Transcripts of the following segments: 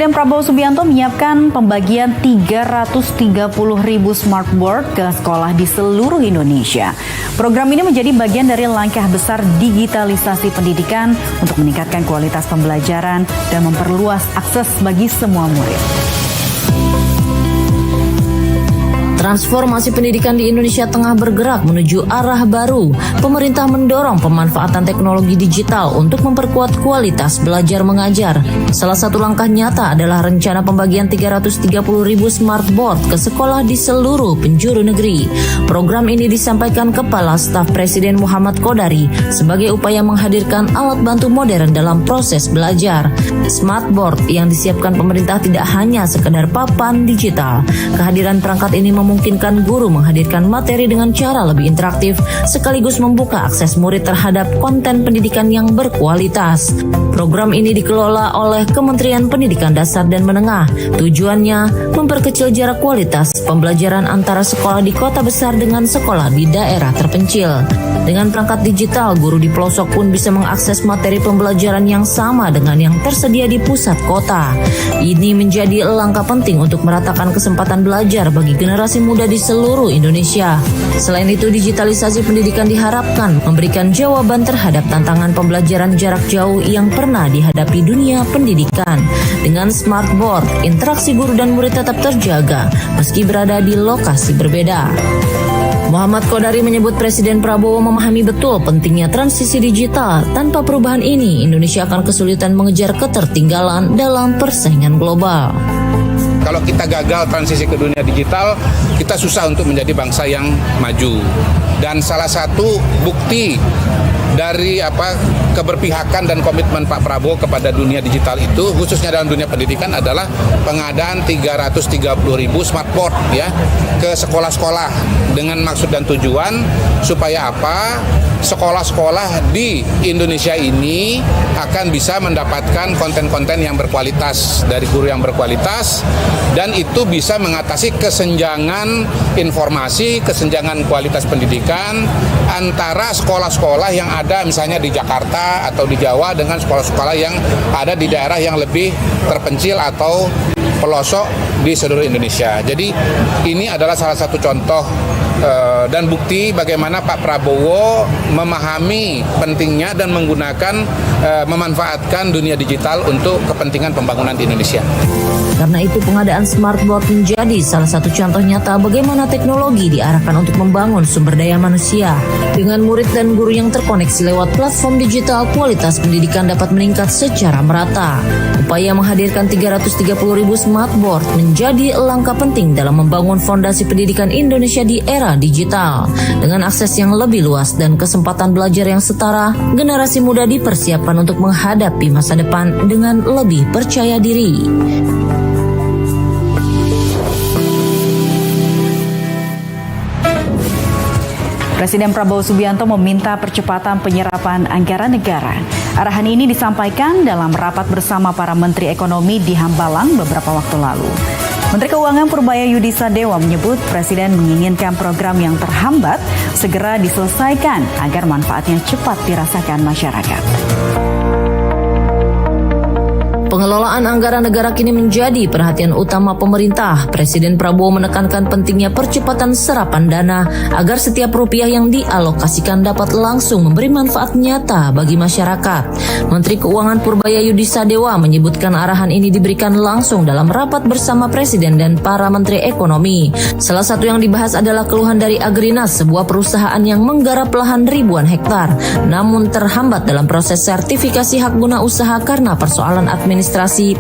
Presiden Prabowo Subianto menyiapkan pembagian 330.000 smartboard ke sekolah di seluruh Indonesia. Program ini menjadi bagian dari langkah besar digitalisasi pendidikan untuk meningkatkan kualitas pembelajaran dan memperluas akses bagi semua murid. Transformasi pendidikan di Indonesia tengah bergerak menuju arah baru. Pemerintah mendorong pemanfaatan teknologi digital untuk memperkuat kualitas belajar mengajar. Salah satu langkah nyata adalah rencana pembagian 330.000 smartboard ke sekolah di seluruh penjuru negeri. Program ini disampaikan Kepala Staf Presiden Muhammad Qodari sebagai upaya menghadirkan alat bantu modern dalam proses belajar. Smartboard yang disiapkan pemerintah tidak hanya sekedar papan digital. Kehadiran perangkat ini memungkinkan guru menghadirkan materi dengan cara lebih interaktif, sekaligus membuka akses murid terhadap konten pendidikan yang berkualitas. Program ini dikelola oleh Kementerian Pendidikan Dasar dan Menengah. Tujuannya memperkecil jarak kualitas pembelajaran antara sekolah di kota besar dengan sekolah di daerah terpencil. Dengan perangkat digital, guru di pelosok pun bisa mengakses materi pembelajaran yang sama dengan yang tersedia di pusat kota. Ini menjadi langkah penting untuk meratakan kesempatan belajar bagi generasi muda di seluruh Indonesia. Selain itu, digitalisasi pendidikan diharapkan memberikan jawaban terhadap tantangan pembelajaran jarak jauh yang pernah dihadapi dunia pendidikan. Dengan smartboard, interaksi guru dan murid tetap terjaga meski berada di lokasi berbeda. Muhammad Qodari menyebut Presiden Prabowo memahami betul pentingnya transisi digital. Tanpa perubahan ini, Indonesia akan kesulitan mengejar ketertinggalan dalam persaingan global. Kalau kita gagal transisi ke dunia digital, kita susah untuk menjadi bangsa yang maju. Dan salah satu bukti dari keberpihakan dan komitmen Pak Prabowo kepada dunia digital itu, khususnya dalam dunia pendidikan, adalah pengadaan 330.000 smartboard ya ke sekolah-sekolah dengan maksud dan tujuan supaya sekolah-sekolah di Indonesia ini akan bisa mendapatkan konten-konten yang berkualitas dari guru yang berkualitas, dan itu bisa mengatasi kesenjangan informasi, kesenjangan kualitas pendidikan antara sekolah-sekolah yang ada misalnya di Jakarta atau di Jawa dengan sekolah-sekolah yang ada di daerah yang lebih terpencil atau pelosok di seluruh Indonesia. Jadi ini adalah salah satu contoh dan bukti bagaimana Pak Prabowo memahami pentingnya dan memanfaatkan dunia digital untuk kepentingan pembangunan di Indonesia. Karena itu, pengadaan smartboard menjadi salah satu contoh nyata bagaimana teknologi diarahkan untuk membangun sumber daya manusia. Dengan murid dan guru yang terkoneksi lewat platform digital, kualitas pendidikan dapat meningkat secara merata. Upaya menghadirkan 330.000 smartboard menjadi langkah penting dalam membangun fondasi pendidikan Indonesia di era digital. Dengan akses yang lebih luas dan kesempatan belajar yang setara, generasi muda dipersiapkan untuk menghadapi masa depan dengan lebih percaya diri. Presiden Prabowo Subianto meminta percepatan penyerapan anggaran negara. Arahan ini disampaikan dalam rapat bersama para Menteri Ekonomi di Hambalang beberapa waktu lalu. Menteri Keuangan Purbaya Yudhistira Dewa menyebut Presiden menginginkan program yang terhambat segera diselesaikan agar manfaatnya cepat dirasakan masyarakat. Pengelolaan anggaran negara kini menjadi perhatian utama pemerintah. Presiden Prabowo menekankan pentingnya percepatan serapan dana agar setiap rupiah yang dialokasikan dapat langsung memberi manfaat nyata bagi masyarakat. Menteri Keuangan Purbaya Yudhistira Dewa menyebutkan arahan ini diberikan langsung dalam rapat bersama Presiden dan para Menteri Ekonomi. Salah satu yang dibahas adalah keluhan dari Agrinas, sebuah perusahaan yang menggarap lahan ribuan hektar, namun terhambat dalam proses sertifikasi hak guna usaha karena persoalan administrasi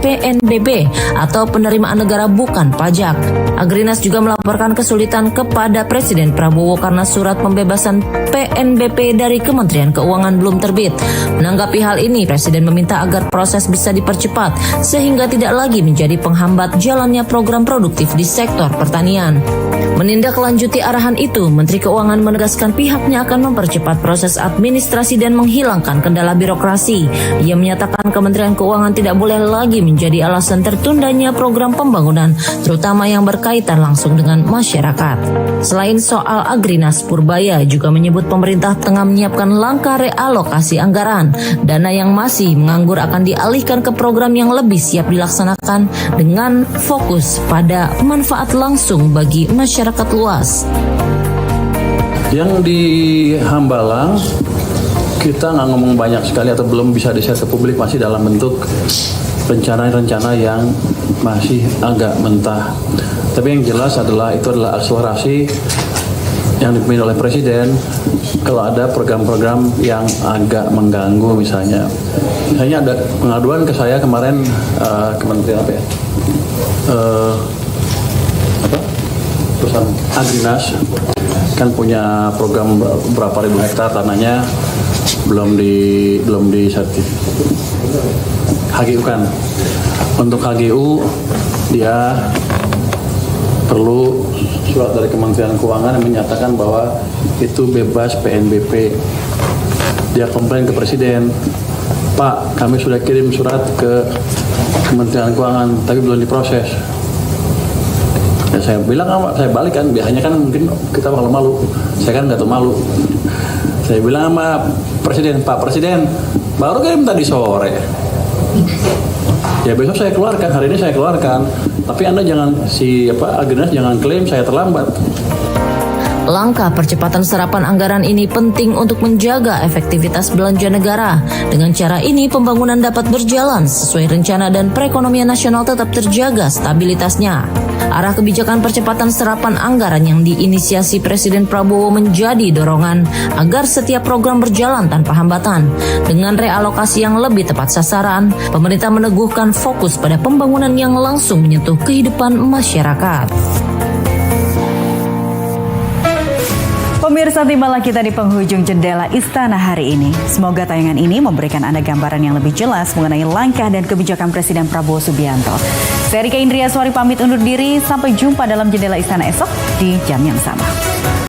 PNBP atau penerimaan negara bukan pajak. Agrinas juga melaporkan kesulitan kepada Presiden Prabowo karena surat pembebasan PNBP dari Kementerian Keuangan belum terbit. Menanggapi hal ini, Presiden meminta agar proses bisa dipercepat sehingga tidak lagi menjadi penghambat jalannya program produktif di sektor pertanian. Menindaklanjuti arahan itu, Menteri Keuangan menegaskan pihaknya akan mempercepat proses administrasi dan menghilangkan kendala birokrasi. Ia menyatakan Kementerian Keuangan tidak boleh boleh lagi menjadi alasan tertundanya program pembangunan, terutama yang berkaitan langsung dengan masyarakat. Selain soal Agrinas, Purbaya juga menyebut pemerintah tengah menyiapkan langkah realokasi anggaran. Dana yang masih menganggur akan dialihkan ke program yang lebih siap dilaksanakan dengan fokus pada manfaat langsung bagi masyarakat luas. Yang di Hambalang kita nggak ngomong banyak sekali atau belum bisa di-share ke publik, masih dalam bentuk rencana-rencana yang masih agak mentah. Tapi yang jelas adalah itu adalah akselerasi yang dipimpin oleh Presiden kalau ada program-program yang agak mengganggu misalnya. Misalnya ada pengaduan ke saya kemarin Kementerian apa ya? Perusahaan Agrinas kan punya program berapa ribu hektar tanahnya belum di HGU kan. Untuk HGU dia perlu surat dari Kementerian Keuangan yang menyatakan bahwa itu bebas PNBP. Dia komplain ke Presiden, Pak, kami sudah kirim surat ke Kementerian Keuangan tapi belum diproses. Ya, saya bilang, saya balik kan, biasanya kan mungkin kita bakal malu. Saya kan nggak tahu malu. Saya bilang sama Presiden, Pak Presiden, baru kirim tadi sore. Ya besok saya keluarkan, hari ini saya keluarkan. Tapi Anda jangan, Agrinas jangan klaim saya terlambat. Langkah percepatan serapan anggaran ini penting untuk menjaga efektivitas belanja negara. Dengan cara ini, pembangunan dapat berjalan sesuai rencana dan perekonomian nasional tetap terjaga stabilitasnya. Arah kebijakan percepatan serapan anggaran yang diinisiasi Presiden Prabowo menjadi dorongan agar setiap program berjalan tanpa hambatan. Dengan realokasi yang lebih tepat sasaran, pemerintah meneguhkan fokus pada pembangunan yang langsung menyentuh kehidupan masyarakat. Pemirsa, tibalah kita di penghujung jendela Istana hari ini. Semoga tayangan ini memberikan Anda gambaran yang lebih jelas mengenai langkah dan kebijakan Presiden Prabowo Subianto. Saya Rika Indriaswari pamit undur diri, sampai jumpa dalam jendela Istana esok di jam yang sama.